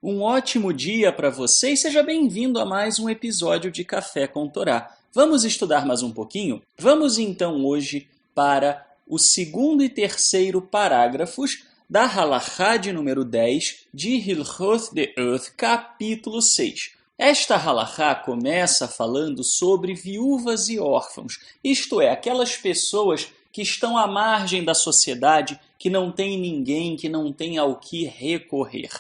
Um ótimo dia para você e seja bem-vindo a mais um episódio de Café com Torá. Vamos estudar mais um pouquinho? Vamos então hoje para o segundo e terceiro parágrafos da Halachá de número 10 de Hilchot De'ot, capítulo 6. Esta halachá começa falando sobre viúvas e órfãos, isto é, aquelas pessoas que estão à margem da sociedade, que não têm ninguém, que não têm ao que recorrer.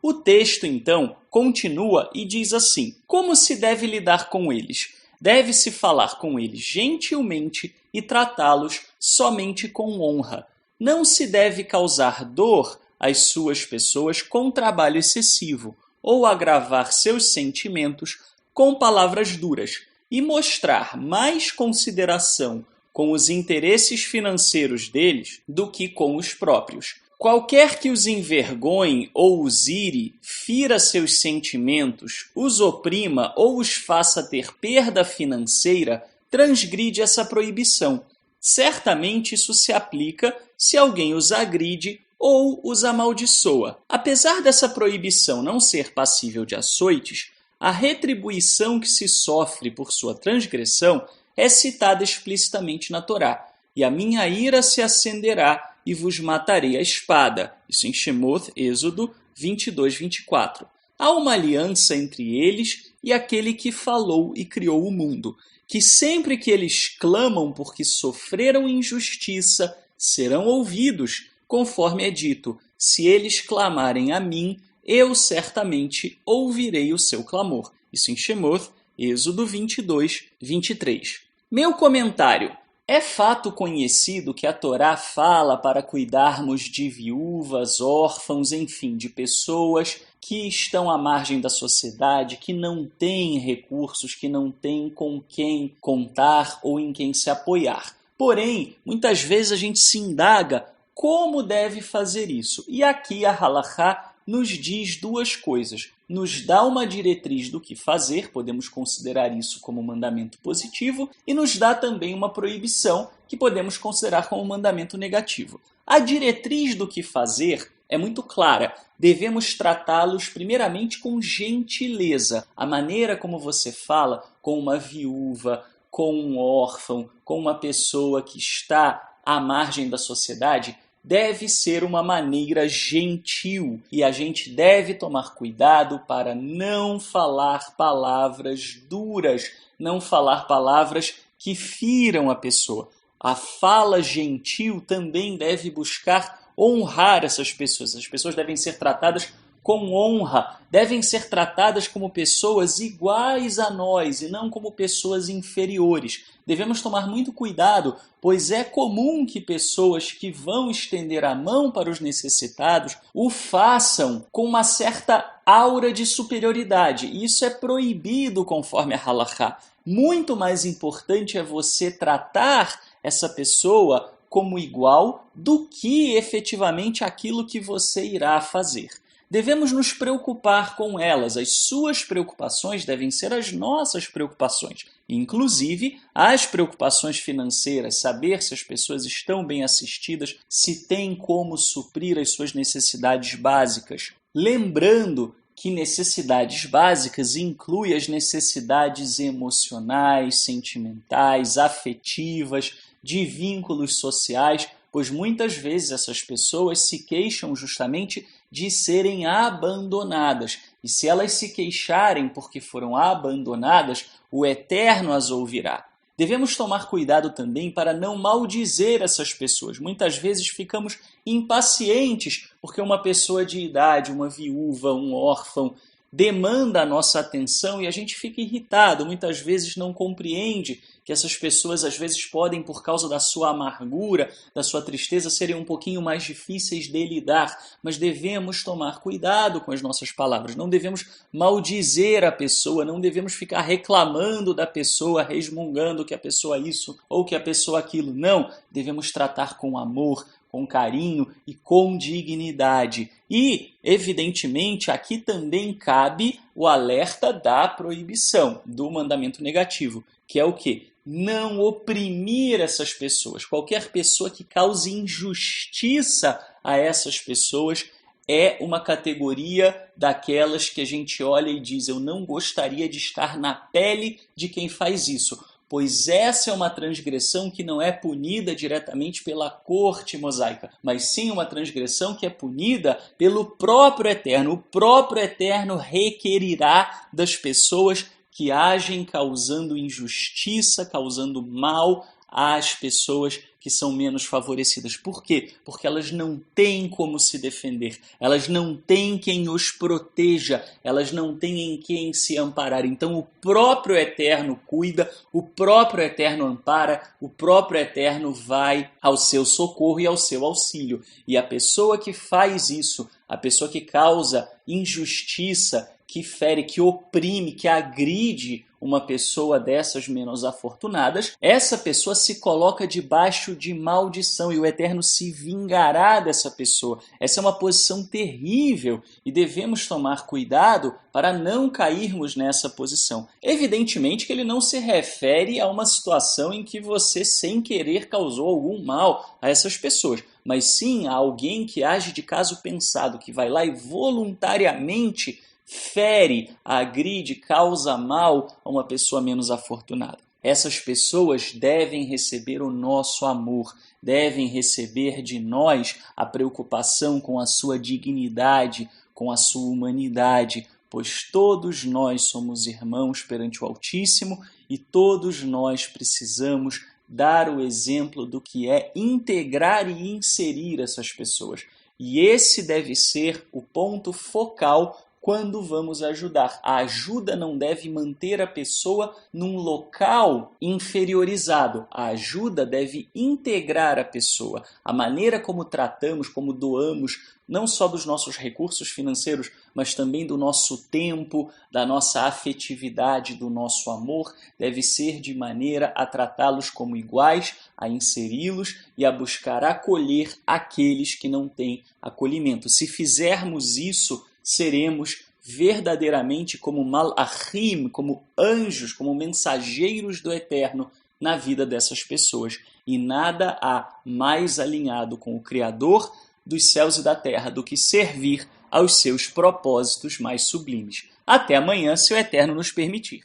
O texto, então, continua e diz assim: como se deve lidar com eles? Deve-se falar com eles gentilmente e tratá-los somente com honra. Não se deve causar dor às suas pessoas com trabalho excessivo, ou agravar seus sentimentos com palavras duras, e mostrar mais consideração com os interesses financeiros deles do que com os próprios. Qualquer que os envergonhe ou os ire, fira seus sentimentos, os oprima ou os faça ter perda financeira, transgride essa proibição. Certamente isso se aplica se alguém os agride ou os amaldiçoa. Apesar dessa proibição não ser passível de açoites, a retribuição que se sofre por sua transgressão é citada explicitamente na Torá. E a minha ira se acenderá e vos matarei a espada. Isso em Shemot, Êxodo 22, 24. Há uma aliança entre eles e aquele que falou e criou o mundo, que sempre que eles clamam porque sofreram injustiça, serão ouvidos, conforme é dito: se eles clamarem a mim, eu certamente ouvirei o seu clamor. Isso em Shemot, Êxodo 22, 23. Meu comentário. É fato conhecido que a Torá fala para cuidarmos de viúvas, órfãos, enfim, de pessoas que estão à margem da sociedade, que não têm recursos, que não têm com quem contar ou em quem se apoiar. Porém, muitas vezes a gente se indaga como deve fazer isso. E aqui a Halachá nos diz duas coisas. Nos dá uma diretriz do que fazer, podemos considerar isso como um mandamento positivo, e nos dá também uma proibição, que podemos considerar como um mandamento negativo. A diretriz do que fazer é muito clara. Devemos tratá-los primeiramente com gentileza. A maneira como você fala com uma viúva, com um órfão, com uma pessoa que está à margem da sociedade, deve ser uma maneira gentil e a gente deve tomar cuidado para não falar palavras duras, não falar palavras que firam a pessoa. A fala gentil também deve buscar honrar essas pessoas. As pessoas devem ser tratadas com honra, devem ser tratadas como pessoas iguais a nós e não como pessoas inferiores. Devemos tomar muito cuidado, pois é comum que pessoas que vão estender a mão para os necessitados o façam com uma certa aura de superioridade. E isso é proibido conforme a Halachá. Muito mais importante é você tratar essa pessoa como igual do que efetivamente aquilo que você irá fazer. Devemos nos preocupar com elas. As suas preocupações devem ser as nossas preocupações. Inclusive, as preocupações financeiras, saber se as pessoas estão bem assistidas, se têm como suprir as suas necessidades básicas. Lembrando que necessidades básicas incluem as necessidades emocionais, sentimentais, afetivas, de vínculos sociais, pois muitas vezes essas pessoas se queixam justamente de serem abandonadas. E se elas se queixarem porque foram abandonadas, o Eterno as ouvirá. Devemos tomar cuidado também para não maldizer essas pessoas. Muitas vezes ficamos impacientes porque uma pessoa de idade, uma viúva, um órfão, demanda a nossa atenção e a gente fica irritado, muitas vezes não compreende que essas pessoas às vezes podem, por causa da sua amargura, da sua tristeza, serem um pouquinho mais difíceis de lidar, mas devemos tomar cuidado com as nossas palavras, não devemos maldizer a pessoa, não devemos ficar reclamando da pessoa, resmungando que a pessoa isso ou que a pessoa aquilo, não, devemos tratar com amor, com carinho e com dignidade. E, evidentemente, aqui também cabe o alerta da proibição, do mandamento negativo, que é o quê? Não oprimir essas pessoas. Qualquer pessoa que cause injustiça a essas pessoas é uma categoria daquelas que a gente olha e diz: eu não gostaria de estar na pele de quem faz isso, pois essa é uma transgressão que não é punida diretamente pela corte mosaica, mas sim uma transgressão que é punida pelo próprio Eterno. O próprio Eterno requerirá das pessoas que agem causando injustiça, causando mal às pessoas que são menos favorecidas. Por quê? Porque elas não têm como se defender, elas não têm quem os proteja, elas não têm em quem se amparar. Então o próprio Eterno cuida, o próprio Eterno ampara, o próprio Eterno vai ao seu socorro e ao seu auxílio. E a pessoa que faz isso, a pessoa que causa injustiça, que fere, que oprime, que agride uma pessoa dessas menos afortunadas, essa pessoa se coloca debaixo de maldição e o Eterno se vingará dessa pessoa. Essa é uma posição terrível e devemos tomar cuidado para não cairmos nessa posição. Evidentemente que ele não se refere a uma situação em que você, sem querer, causou algum mal a essas pessoas, mas sim a alguém que age de caso pensado, que vai lá e voluntariamente fere, agride, causa mal a uma pessoa menos afortunada. Essas pessoas devem receber o nosso amor, devem receber de nós a preocupação com a sua dignidade, com a sua humanidade, pois todos nós somos irmãos perante o Altíssimo e todos nós precisamos dar o exemplo do que é integrar e inserir essas pessoas. E esse deve ser o ponto focal quando vamos ajudar. A ajuda não deve manter a pessoa num local inferiorizado. A ajuda deve integrar a pessoa. A maneira como tratamos, como doamos, não só dos nossos recursos financeiros, mas também do nosso tempo, da nossa afetividade, do nosso amor, deve ser de maneira a tratá-los como iguais, a inseri-los e a buscar acolher aqueles que não têm acolhimento. Se fizermos isso, seremos verdadeiramente como malachim, como anjos, como mensageiros do Eterno na vida dessas pessoas. E nada há mais alinhado com o Criador dos céus e da terra do que servir aos seus propósitos mais sublimes. Até amanhã, se o Eterno nos permitir.